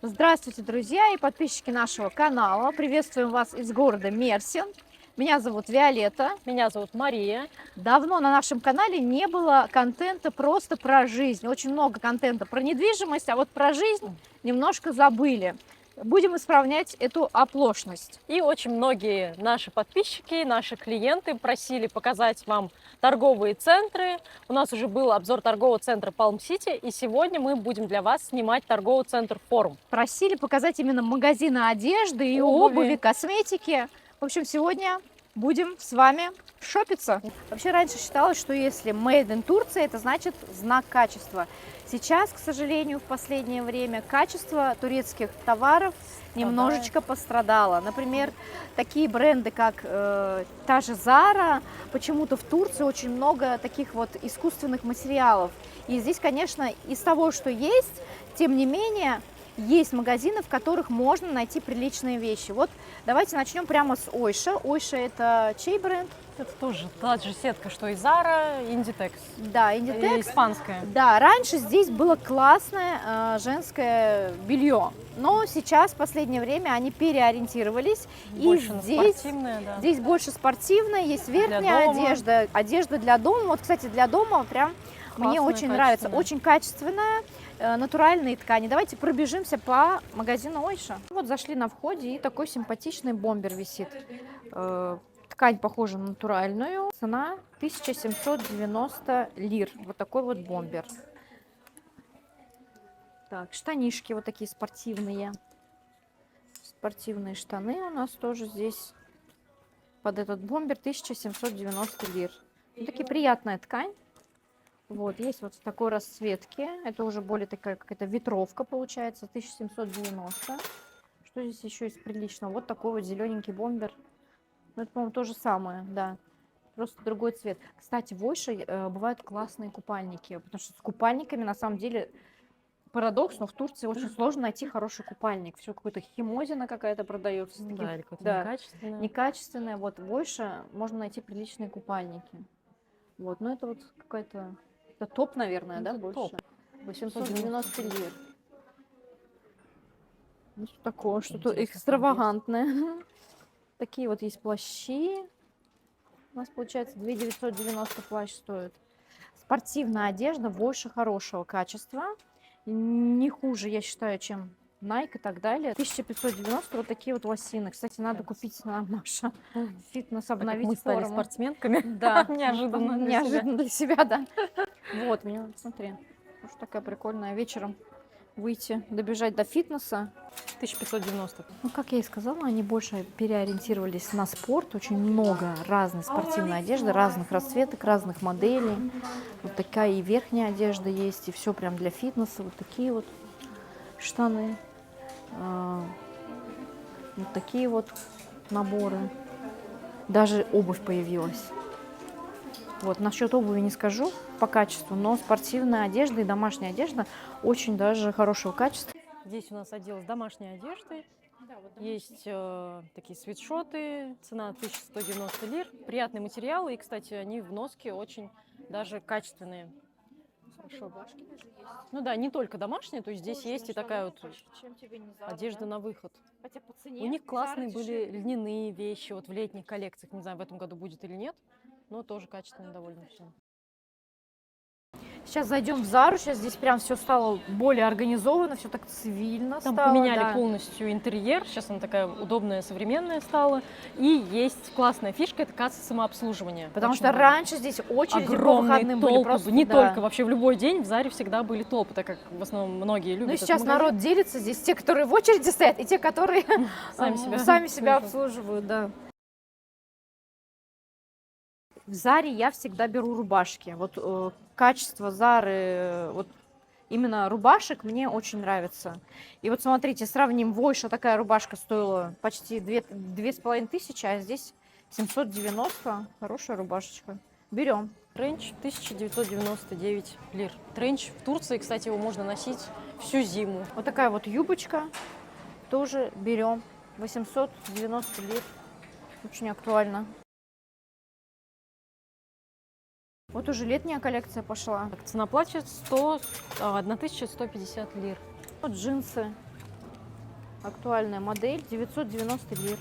Здравствуйте, друзья и подписчики нашего канала. Приветствуем вас из города Мерсин. Меня зовут Виолетта. Меня зовут Мария. Давно на нашем канале не было контента просто про жизнь. Очень много контента про недвижимость, а вот про жизнь немножко забыли. Будем исправлять эту оплошность. И очень многие наши подписчики, наши клиенты просили показать вам торговые центры. У нас уже был обзор торгового центра Палм-Сити, и сегодня мы будем для вас снимать торговый центр Форум. Просили показать именно магазины одежды и обуви, косметики. В общем, сегодня будем с вами шопиться. Вообще раньше считалось, что если Made in Турция, это значит знак качества. Сейчас, к сожалению, в последнее время качество турецких товаров немножечко пострадало. Например, такие бренды, как та же Zara, почему-то в Турции очень много таких вот искусственных материалов. И здесь, конечно, из того, что есть, тем не менее, есть магазины, в которых можно найти приличные вещи. Вот давайте начнем прямо с Ойша. Ойша — это чей бренд? Это тоже та же сетка, что и Zara, Inditex. Да, Inditex. Испанская. Да, раньше здесь было классное женское белье, но сейчас в последнее время они переориентировались. Больше и спортивное, да. Здесь больше спортивное, есть верхняя одежда, одежда для дома. Вот, кстати, для дома прям мне очень нравится. Очень качественная, натуральные ткани. Давайте пробежимся по магазину Ойша. Вот зашли на входе, и такой симпатичный бомбер висит. Ткань похожа на натуральную. Цена 1790 лир. Вот такой вот бомбер. Так, штанишки вот такие спортивные. Спортивные штаны у нас тоже здесь под этот бомбер 1790 лир. Вот такие приятная ткань. Вот, есть вот в такой расцветке. Это уже более такая какая-то ветровка получается. 1790. Что здесь еще из приличного? Вот такой вот зелененький бомбер. Ну, это, по-моему, то же самое, да. Просто другой цвет. Кстати, в Ойше бывают классные купальники. Потому что с купальниками, на самом деле, парадокс, но в Турции очень сложно найти хороший купальник. Все какое-то химозина какая-то продается. Да, или какое-то некачественное. Некачественное. Вот в Ойше можно найти приличные купальники. Вот, но это вот какая-то... Это топ, наверное, да, больше? Топ. 890 лир. Ну, что такое, что-то экстравагантное. Такие вот есть плащи. У нас, получается, 2990 плащ стоит. Спортивная одежда больше хорошего качества. Не хуже, я считаю, чем Nike и так далее. 1590 вот такие вот лосины. Кстати, надо купить на Маша фитнес, обновить мы стали форму. спортсменками. Да, неожиданно для себя, да. Вот, мне, смотри, уж такая прикольная вечером выйти, добежать до фитнеса. 1590. Ну, как я и сказала, они больше переориентировались на спорт. Очень много разной спортивной одежды, разных расцветок, разных моделей. Вот такая и верхняя одежда есть, и все прям для фитнеса. Вот такие вот штаны. Вот такие вот наборы. Даже обувь появилась. Вот, насчет обуви не скажу по качеству, но спортивная одежда и домашняя одежда очень даже хорошего качества. Здесь у нас отдел с домашней одеждой. Есть такие свитшоты, цена 1190 лир. Приятные материалы, и, кстати, они в носке очень даже качественные. Хорошо. Ну да, не только домашние, то есть здесь есть и такая вот одежда на выход. У них классные были льняные вещи, вот в летних коллекциях, не знаю, в этом году будет или нет, но тоже качественно довольно все. Сейчас зайдем в Зару, сейчас здесь прям все стало более организовано, все так цивильно Там стало. поменяли полностью интерьер, сейчас она такая удобная, современная стала. И есть классная фишка, это касса самообслуживания. Потому что раньше здесь очереди по выходным толпы, были просто, не только, вообще в любой день в Заре всегда были толпы, так как в основном многие любят. Ну сейчас народ делится, здесь те, которые в очереди стоят, и те, которые сами себя обслуживают, да. В Заре я всегда беру рубашки. Вот качество Зары, вот именно рубашек мне очень нравится. И вот смотрите, сравним, в Ойше такая рубашка стоила почти 2500, а здесь 790. Хорошая рубашечка. Берем. Тренч 1999 лир. Тренч в Турции, кстати, его можно носить всю зиму. Вот такая вот юбочка. Тоже берем. 890 лир. Очень актуально. Вот уже летняя коллекция пошла. Цена платья 1150 лир. Вот джинсы. Актуальная модель, 990 лир.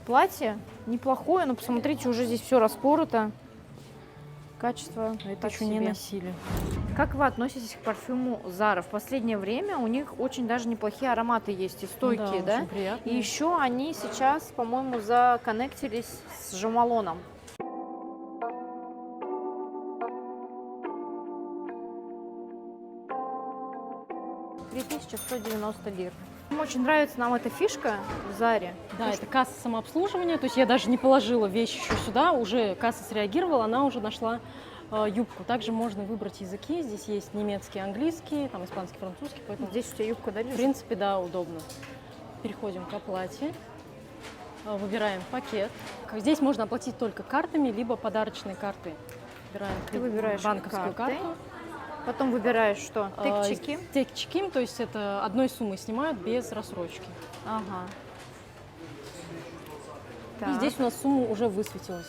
Платье неплохое, но посмотрите, уже здесь все распорото. Качество Это так еще не себе. носили. Как вы относитесь к парфюму Zara? В последнее время у них очень даже неплохие ароматы есть и стойкие, да? Очень приятно. И еще они сейчас, по-моему, законнектились с Жомалоном. $3190 лир. Очень нравится нам эта фишка в Заре. Да, это касса самообслуживания, то есть я даже не положила вещь еще сюда, уже касса среагировала, она уже нашла юбку. Также можно выбрать языки, здесь есть немецкий, английский, там испанский, французский, поэтому Здесь у тебя юбка, да, в принципе, да, удобно. Переходим к оплате, выбираем пакет. Здесь можно оплатить только картами, либо подарочной картой. Ты выбираешь банковскую карты. карту. Потом выбираешь что? Текчики. Текчики, то есть это одной суммы снимают без рассрочки. Ага. И здесь у нас сумма уже высветилась.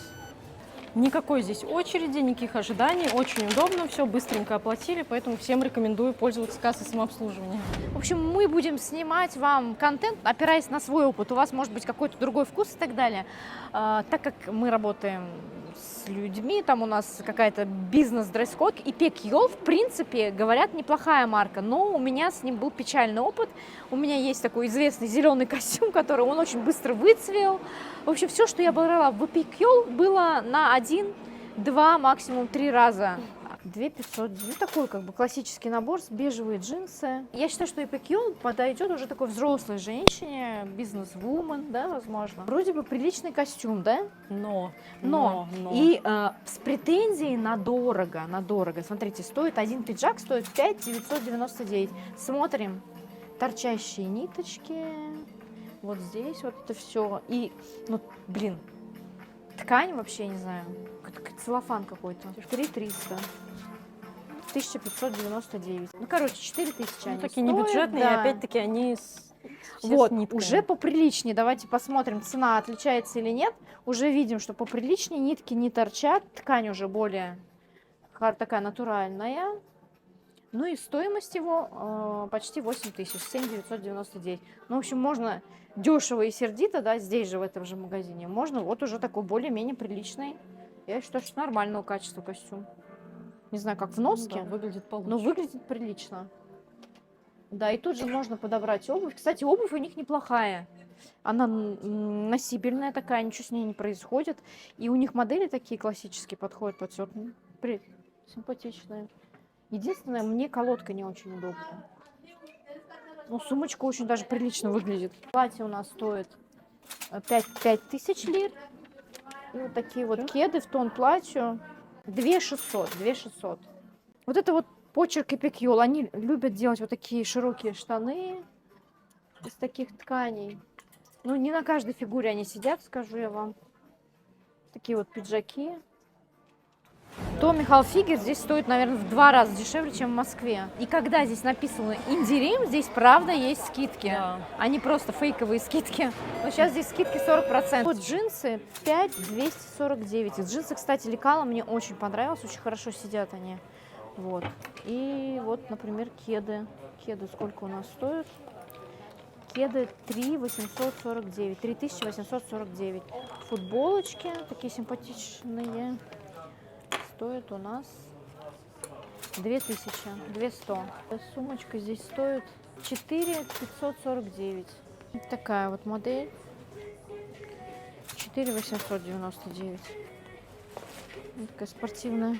Никакой здесь очереди, никаких ожиданий, очень удобно, все быстренько оплатили, поэтому всем рекомендую пользоваться кассой самообслуживания. В общем, мы будем снимать вам контент, опираясь на свой опыт. У вас может быть какой-то другой вкус и так далее. Так как мы работаем с людьми, там у нас какая-то бизнес-дресс-код, и Pekyo, в принципе, говорят, неплохая марка, но у меня с ним был печальный опыт. У меня есть такой известный зеленый костюм, который он очень быстро выцвел. В общем, все, что я брала в Pekyo, было на 1, 2, максимум 3 раза. 2500, ну такой как бы классический набор, бежевые джинсы. Я считаю, что Pekyo подойдет уже такой взрослой женщине, бизнес-вумен, да, возможно. Вроде бы приличный костюм, да? Но. И с претензией на дорого, Смотрите, стоит один пиджак, стоит 5999. Смотрим, торчащие ниточки, вот здесь вот это все. И, ну, блин, ткань вообще, не знаю, целлофан какой-то. 3300. 1599. Ну, короче, 4000 они такие стоят, небюджетные, да. и опять-таки они Вот, нитками. уже поприличнее. Давайте посмотрим, цена отличается или нет. Уже видим, что поприличнее, нитки не торчат, ткань уже более такая натуральная. Ну и стоимость его почти 8000, 7999. Ну, в общем, можно дешево и сердито, да, здесь же, в этом же магазине. Можно вот уже такой более-менее приличный. Я считаю, что нормального качества костюм. Не знаю, как в носке, Да, выглядит получше. но выглядит прилично. Да, и тут же можно подобрать обувь. Кстати, обувь у них неплохая. Она носибельная такая, ничего с ней не происходит. И у них модели такие классические подходят под все. Симпатичные. Единственное, мне колодка не очень удобная. Ну, сумочка очень даже прилично выглядит. Платье у нас стоит 5000 лир. И вот такие вот кеды в тон платью. 2600. Вот это вот почерк Pekyo. Они любят делать вот такие широкие штаны из таких тканей. Ну, не на каждой фигуре они сидят, скажу я вам. Такие вот пиджаки. Tommy Hilfiger здесь стоит, наверное, в 2 раза дешевле, чем в Москве. И когда здесь написано Индирим, здесь правда есть скидки. Да. А не просто фейковые скидки. Но сейчас здесь скидки 40%. Вот джинсы 5249. Из джинсы, кстати, лекала мне очень понравилось. Очень хорошо сидят они. Вот. И вот, например, кеды. Кеды сколько у нас стоят? Кеды 3849. 3849. Футболочки такие симпатичные. Стоит у нас 2200. Сумочка здесь стоит 4549. Вот такая вот модель. 4899. Вот такая спортивная.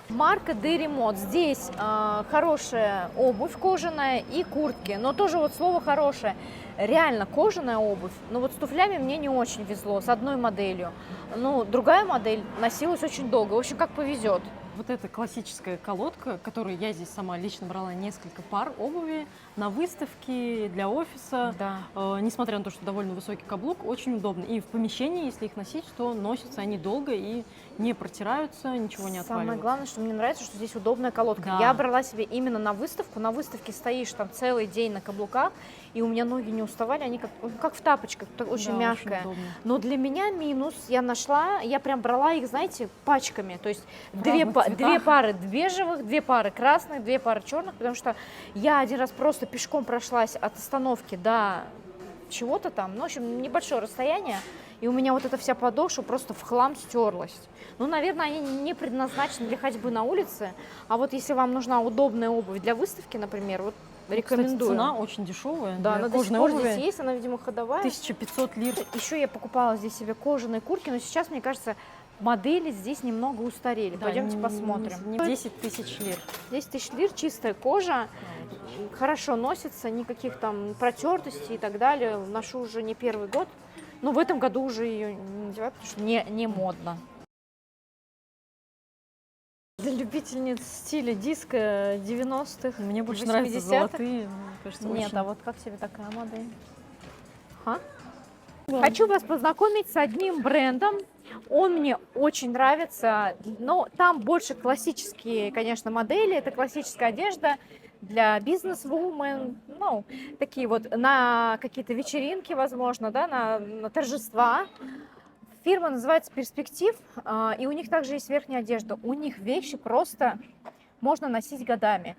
Марка Derimod. Здесь хорошая обувь кожаная и куртки. Но тоже вот слово хорошее. Реально кожаная обувь. Но вот с туфлями мне не очень везло. С одной моделью. Ну, другая модель носилась очень долго. В общем, как повезет. Вот эта классическая колодка, которую я здесь сама лично брала несколько пар обуви на выставке для офиса. Да. Несмотря на то, что довольно высокий каблук, очень удобно. И в помещении, если их носить, то носятся они долго и не протираются, ничего не отваливается. Самое главное, что мне нравится, что здесь удобная колодка. Да. Я брала себе именно на выставку. На выставке стоишь там целый день на каблуках, и у меня ноги не уставали, они как в тапочках, очень Да, мягкая. очень Но для меня минус, я прям брала их, знаете, пачками. То есть 2 пары. две пары бежевых, 2 пары красных, 2 пары черных, потому что я один раз просто пешком прошлась от остановки до чего-то там, ну, в общем, небольшое расстояние, и у меня вот эта вся подошва просто в хлам стерлась. Ну, наверное, они не предназначены для ходьбы на улице, а вот если вам нужна удобная обувь для выставки, например, вот рекомендую. Кстати, цена очень дешевая. Да, для она до сих кожаной пор обуви. здесь есть, она, видимо, ходовая. 1500 лир. Еще я покупала здесь себе кожаные куртки, но сейчас, мне кажется, модели здесь немного устарели. Да, Пойдемте посмотрим. 10 тысяч лир. 10 тысяч лир, чистая кожа, хорошо носится, никаких там протертостей и так далее. Ношу уже не первый год, но в этом году уже ее не надеваю, потому что не модно. Для любительниц стиля диско 90-х, Мне больше 80-х. нравятся золотые. Мне кажется, Нет, очень... а вот как тебе такая модель? Хочу вас познакомить с одним брендом. Он мне очень нравится, но там больше классические, конечно, модели. Это классическая одежда для бизнес-вумен, ну, такие вот на какие-то вечеринки, возможно, да, на торжества. Фирма называется «Перспектив», и у них также есть верхняя одежда. У них вещи просто можно носить годами.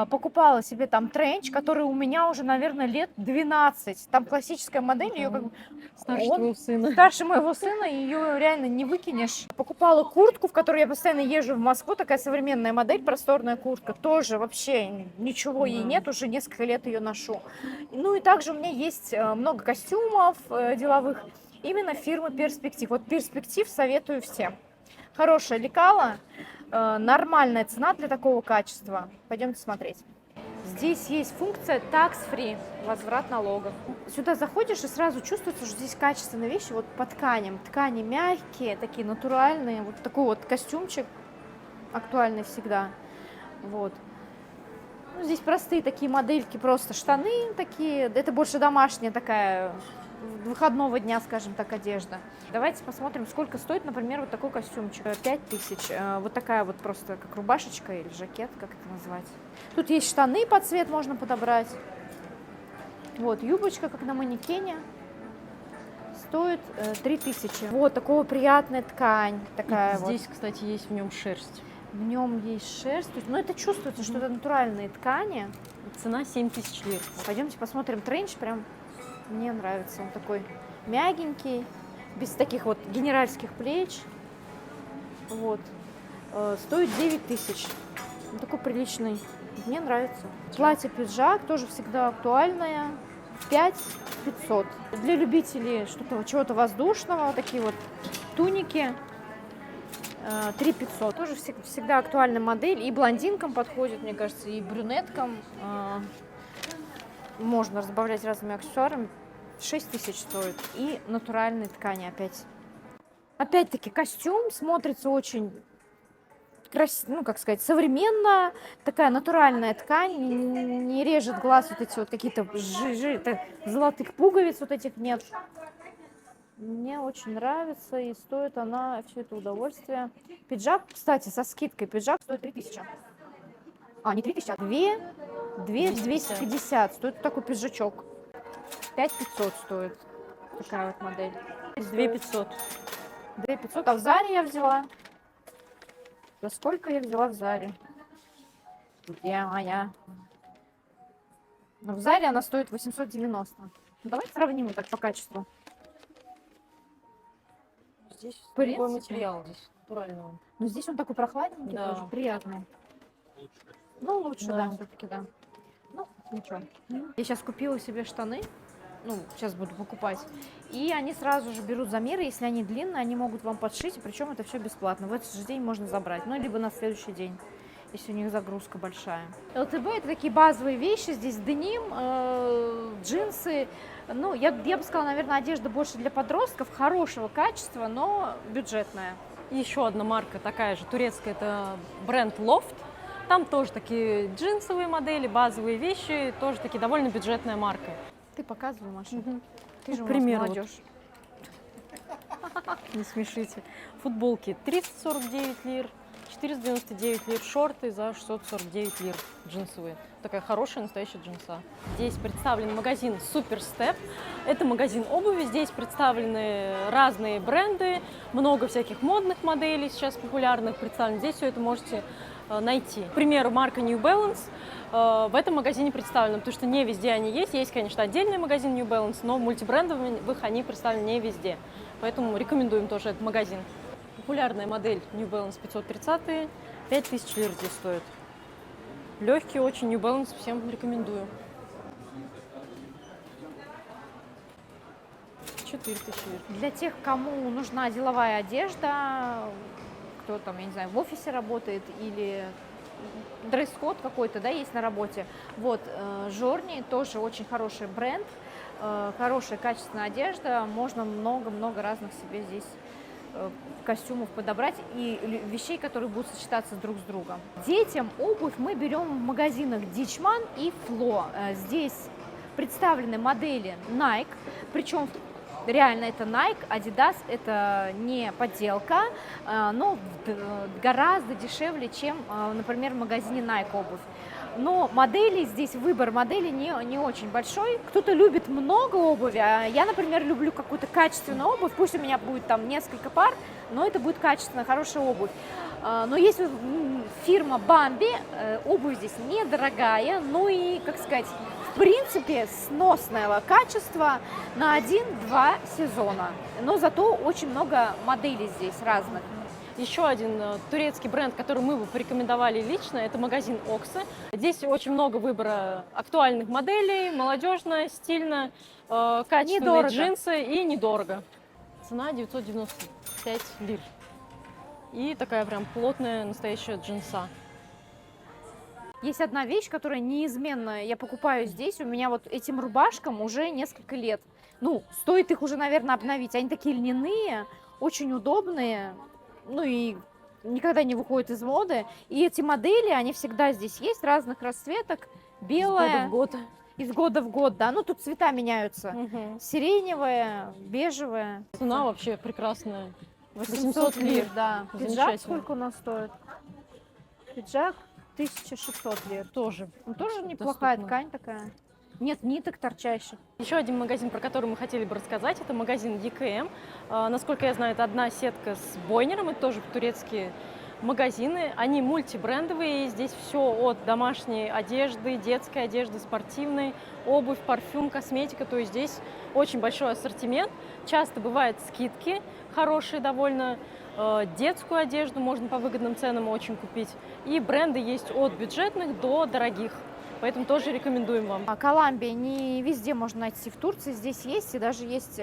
Покупала себе там тренч, который у меня уже, наверное, лет 12. Там классическая модель, ее как бы... Старше он твоего сына. старше моего сына, ее реально не выкинешь. Покупала куртку, в которой я постоянно езжу в Москву, такая современная модель, просторная куртка. Тоже вообще ничего ей нет, уже несколько лет ее ношу. Ну и также у меня есть много костюмов деловых, именно фирмы «Перспектив». Вот «Перспектив» советую всем. Хорошее лекало, нормальная цена для такого качества. Пойдемте смотреть. Здесь есть функция tax-free, возврат налогов. Сюда заходишь и сразу чувствуется, что здесь качественные вещи вот по тканям. Ткани мягкие, такие натуральные. Вот такой вот костюмчик актуальный всегда. Вот. Ну, здесь простые такие модельки, просто штаны такие. Это больше домашняя такая, выходного дня, скажем так, одежда. Давайте посмотрим, сколько стоит, например, вот такой костюмчик. 5000. Вот такая вот просто как рубашечка или жакет, как это назвать. Тут есть штаны под цвет, можно подобрать. Вот, юбочка, как на манекене. Стоит 3000. Вот, такого приятная ткань. Такая вот. Здесь, кстати, есть в нем шерсть. В нем есть шерсть. Но это чувствуется, что это натуральные ткани. Цена 7000 лир. Пойдемте посмотрим тренч. Прям мне нравится. Он такой мягенький, без таких вот генеральских плеч. Вот. Стоит 9000. Он такой приличный. Мне нравится. Платье-пиджак тоже всегда актуальное. 5500. Для любителей чего-то воздушного, такие вот туники. 3500. Тоже всегда актуальная модель. И блондинкам подходит, мне кажется, и брюнеткам. Можно разбавлять разными аксессуарами. 6000 стоит. И натуральные ткани опять. Опять-таки костюм смотрится очень красиво, ну, как сказать, современно. Такая натуральная ткань. Не режет глаз вот эти вот какие-то золотых пуговиц вот этих нет. Мне очень нравится, и стоит она все это удовольствие. Пиджак, кстати, со скидкой пиджак стоит 3000. Не 3000, а 250 стоит такой пиджачок. 5500 стоит такая вот модель. 2500. 2500, а в Заре я взяла. За сколько я взяла в Заре? Где моя? Но в Заре она стоит 890. Давайте сравним так по качеству. Здесь В принципе. другой материал, здесь натурального. Но здесь он такой прохладненький, Да. тоже приятный. Ну, лучше, Да. да, все-таки, да. Ну, ничего. Я сейчас купила себе штаны. Ну, сейчас буду покупать. И они сразу же берут замеры. Если они длинные, они могут вам подшить. Причем это все бесплатно. В этот же день можно забрать. Ну, либо на следующий день, если у них загрузка большая. ЛТБ — это такие базовые вещи. Здесь деним, джинсы. Ну, я бы сказала, наверное, одежда больше для подростков. Хорошего качества, но бюджетная. И еще одна марка такая же, турецкая, это бренд Loft. Там тоже такие джинсовые модели, базовые вещи, тоже такие довольно бюджетная марка. Ты показывай, Маша. Ты же Ну, у нас пример вот. молодежь. Не смешите. Футболки 349 лир, 499 лир шорты, за 649 лир джинсовые. Такая хорошая настоящая джинса. Здесь представлен магазин Суперстеп. Это магазин обуви. Здесь представлены разные бренды, много всяких модных моделей сейчас популярных представлено. Здесь все это можете найти. К примеру, марка New Balance в этом магазине представлена, потому что не везде они есть. Есть, конечно, отдельный магазин New Balance, но мультибрендовых они представлены не везде. Поэтому рекомендуем тоже этот магазин. Популярная модель New Balance 530, 5000 лир здесь стоит. Легкий очень, New Balance, всем рекомендую. 4000 лир. Для тех, кому нужна деловая одежда, кто там, я не знаю, в офисе работает или дресс-код какой-то, да, есть на работе. Вот, Жорни тоже очень хороший бренд, хорошая качественная одежда, можно много-много разных себе здесь костюмов подобрать и вещей, которые будут сочетаться друг с другом. Детям обувь мы берем в магазинах Дичман и Фло. Здесь представлены модели Nike, причем реально это Nike, Adidas, это не подделка, но гораздо дешевле, чем, например, в магазине Nike обувь. Но модели здесь, выбор моделей не очень большой. Кто-то любит много обуви, а я, например, люблю какую-то качественную обувь. Пусть у меня будет там несколько пар, но это будет качественная, хорошая обувь. Но есть фирма Бамби, обувь здесь недорогая, ну и, как сказать, в принципе, сносного качества на 1-2 сезона. Но зато очень много моделей здесь разных. Еще один турецкий бренд, который мы бы порекомендовали лично, это магазин Окса. Здесь очень много выбора актуальных моделей, молодежно, стильно, качественные Недорого. джинсы и недорого. Цена 995 лир. И такая прям плотная настоящая джинса. Есть одна вещь, которая неизменно я покупаю здесь. У меня вот этим рубашкам уже несколько лет. Ну, стоит их уже, наверное, обновить. Они такие льняные, очень удобные. Ну и никогда не выходят из моды. И эти модели, они всегда здесь есть, разных расцветок. Белая. Из года в год. Из года в год, да. Ну, тут цвета меняются. Угу. Сиреневая, бежевая. Цена вообще прекрасная. 800 лир, да. Пиджак Замечательно. сколько у нас стоит? Пиджак 1600 лир. Тоже. Ну, тоже неплохая доступно. ткань такая. Нет ниток торчащих. Еще один магазин, про который мы хотели бы рассказать, это магазин EKM. Насколько я знаю, это одна сетка с Бойнером, это тоже турецкие магазины. Они мультибрендовые, здесь все от домашней одежды, детской одежды, спортивной, обувь, парфюм, косметика. То есть здесь очень большой ассортимент. Часто бывают скидки хорошие довольно. Детскую одежду можно по выгодным ценам очень купить. И бренды есть от бюджетных до дорогих. Поэтому тоже рекомендуем вам. Коламбия не везде можно найти в Турции. Здесь есть, и даже есть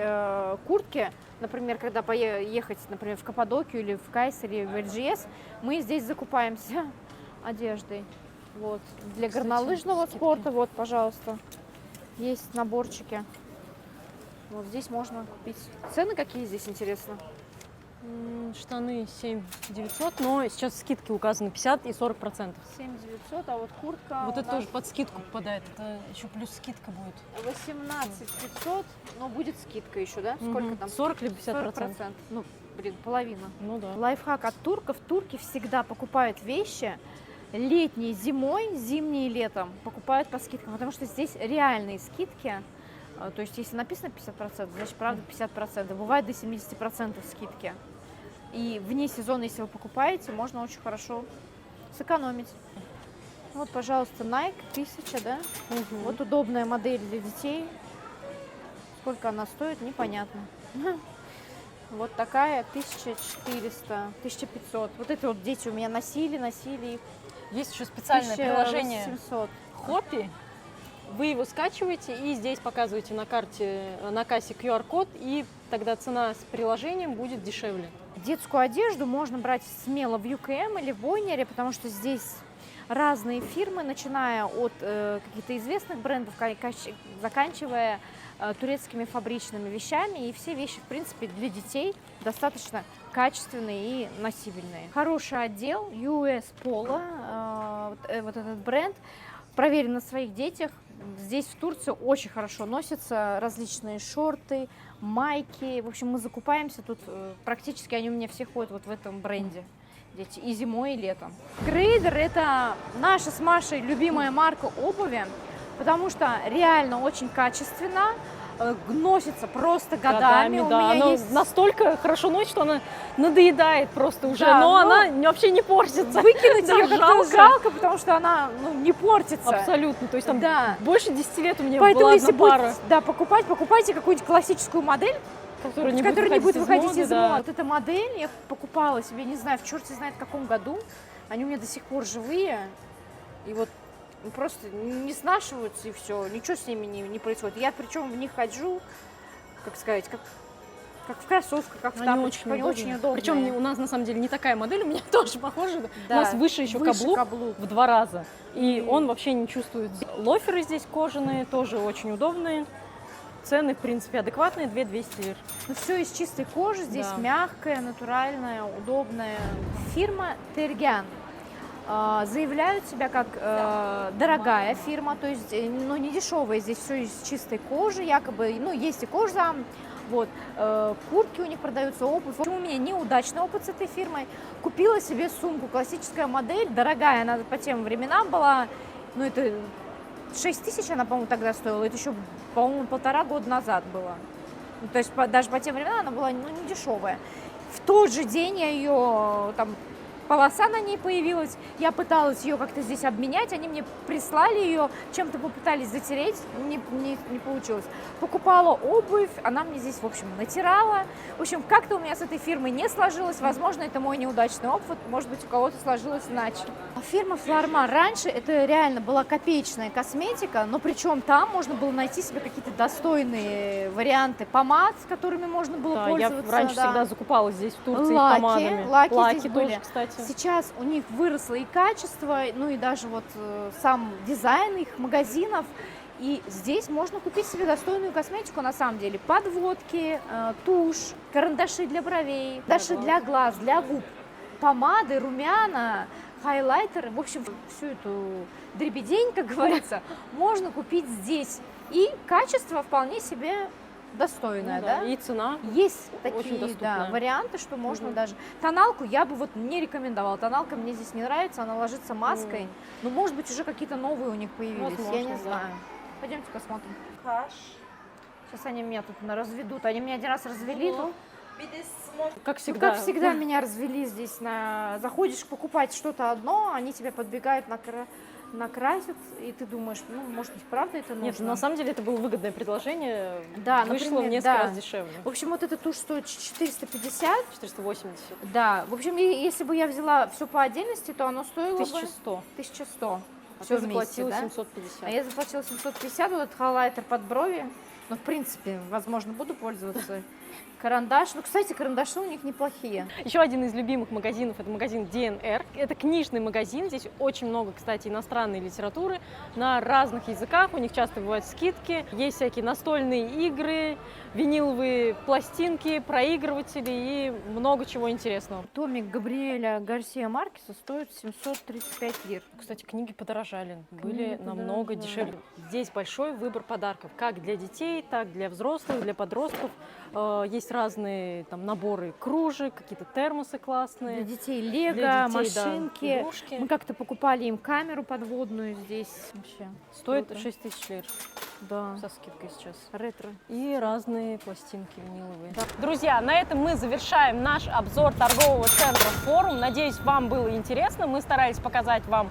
куртки. Например, когда поехать, например, в Каппадокию или в Кайс, или в LGS, мы здесь закупаемся одеждой. Вот. Для Кстати, горнолыжного скидки. спорта, вот, пожалуйста, есть наборчики. Вот здесь можно купить. Цены какие здесь, интересно? Штаны 7900, но сейчас скидки указаны 50 и 40%. 7900, а вот куртка Вот у это нас тоже под скидку попадает, это еще плюс скидка будет. 18500, но будет скидка еще, да? Сколько там? 40 либо 50%. 40%. Ну, блин, половина. Ну да. Лайфхак от турков. Турки всегда покупают вещи летние зимой, зимние летом. Покупают по скидкам, потому что здесь реальные скидки. То есть, если написано 50%, значит, правда 50%. Бывает до 70% скидки. И вне сезона, если вы покупаете, можно очень хорошо сэкономить. Вот, пожалуйста, Nike 1000, да? Мгм. Вот удобная модель для детей. Сколько она стоит, непонятно. Вот такая 1400, 1500. Вот это вот дети у меня носили их. Есть еще специальное приложение 1700. Хоппи. Вы его скачиваете и здесь показываете на карте, на кассе QR-код, и тогда цена с приложением будет дешевле. Детскую одежду можно брать смело в UKM или в Бойнере, потому что здесь разные фирмы, начиная от каких-то известных брендов, заканчивая турецкими фабричными вещами. И все вещи, в принципе, для детей достаточно качественные и носибельные. Хороший отдел US Polo, вот этот бренд, проверен на своих детях. Здесь в Турции очень хорошо носятся различные шорты, майки. В общем, мы закупаемся тут, практически они у меня все ходят вот в этом бренде. Дети, и зимой, и летом. Грейдер — это наша с Машей любимая марка обуви, потому что реально очень качественно, носится просто годами. У да. меня Она есть... настолько хорошо носит, что она надоедает просто уже, Да, но ну, она вообще не портится. Выкинуть Да, ее как-то жалко, потому что она не портится. Абсолютно. То есть там Да. больше 10 лет у меня Поэтому, была если одна пара, будете, да, покупайте какую-нибудь классическую модель, которая не будет выходить из да. моды. Вот эта модель я покупала себе, не знаю, в черте знает в каком году. Они у меня до сих пор живые. И вот просто не снашиваются, и все. Ничего с ними не происходит. Я причем в них хожу, как сказать, как в кроссовках, как в тапочках. Они очень удобные. Причем у нас на самом деле не такая модель, у меня тоже похожа. Да, у нас выше еще каблук в 2 раза. И он вообще не чувствует. Лоферы здесь кожаные, тоже очень удобные. Цены, в принципе, адекватные, 2200 лир. Ну, все из чистой кожи, здесь Да. мягкая, натуральная, удобная. Фирма Tergan заявляют себя как дорогая фирма, то есть, ну, не дешевая, здесь все из чистой кожи, якобы, ну, есть и кожа, вот, куртки у них продаются, обувь. У меня неудачный опыт с этой фирмой. Купила себе сумку, классическая модель, дорогая, она по тем временам была, ну, это 6 тысяч она, по-моему, тогда стоила, это еще, по-моему, 1,5 года назад было. Ну, то есть даже по тем временам она была, ну, не дешевая. В тот же день я ее, там, полоса на ней появилась, я пыталась ее как-то здесь обменять, они мне прислали ее, чем-то попытались затереть, не получилось. Покупала обувь, она мне здесь, в общем, натирала. В общем, как-то у меня с этой фирмой не сложилось, возможно, это мой неудачный опыт, может быть, у кого-то сложилось иначе. Фирма Flormar раньше это реально была копеечная косметика, но причем там можно было найти себе какие-то достойные варианты помад, с которыми можно было пользоваться. Я раньше всегда закупала здесь в Турции помадами. Лаки здесь тоже, были. Кстати. Сейчас у них выросло и качество, ну и даже вот сам дизайн их магазинов. И здесь можно купить себе достойную косметику, на самом деле. Подводки, тушь, карандаши для бровей, карандаши для глаз, для губ, помады, румяна, хайлайтеры. В общем, всю эту дребедень, как говорится, можно купить здесь. И качество вполне себе достойная, да? И цена есть очень такие, да, варианты, что можно даже... Тоналку я бы вот не рекомендовала. Тоналка мне здесь не нравится, она ложится маской. Но, может быть, уже какие-то новые у них появились, возможно, я не знаю. Пойдемте посмотрим. Сейчас они меня тут разведут. Они меня один раз развели тут. как Ну, всегда. как всегда меня развели здесь. Заходишь покупать что-то одно, они тебя подбегают накрасят, и ты думаешь, ну, может быть, правда это нужно? Нет, на самом деле это было выгодное предложение. Да, вышло например, в несколько да. раз дешевле. В общем, вот эта тушь стоит 450. 480. Да, в общем, если бы я взяла все по отдельности, то оно стоило 1100. бы 1100. А Всё ты вместе, заплатила да? 750. А я заплатила 750, вот этот хайлайтер под брови. Ну, в принципе, возможно, буду пользоваться. Карандаш. Ну, кстати, карандаши у них неплохие. Еще один из любимых магазинов – это магазин DNR. Это книжный магазин. Здесь очень много, кстати, иностранной литературы на разных языках. У них часто бывают скидки. Есть всякие настольные игры, виниловые пластинки, проигрыватели и много чего интересного. Томик Габриэля Гарсия Маркеса стоит 735 лир. Кстати, книги подорожали, были Книги намного подорожали. дешевле. Здесь большой выбор подарков, как для детей, так для взрослых, для подростков. Есть разные там наборы кружек, какие-то термосы Для классные. детей Для лего, детей, да, машинки. игрушки. Мы как-то покупали им камеру подводную здесь. Вообще. Стоит круто. 6000 лир Да. со скидкой сейчас. Ретро. И разные пластинки виниловые. Друзья, на этом мы завершаем наш обзор торгового центра «Форум». Надеюсь, вам было интересно. Мы старались показать вам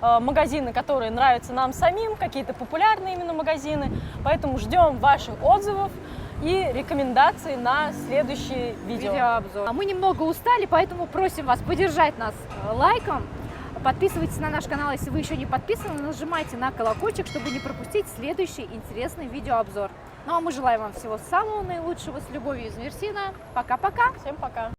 магазины, которые нравятся нам самим, какие-то популярные именно магазины. Поэтому ждем ваших отзывов и рекомендаций на следующие видео. Видеообзор. А мы немного устали, поэтому просим вас поддержать нас лайком. Подписывайтесь на наш канал, если вы еще не подписаны. Нажимайте на колокольчик, чтобы не пропустить следующий интересный видеообзор. Ну а мы желаем вам всего самого наилучшего. С любовью из Мерсина. Пока-пока. Всем пока!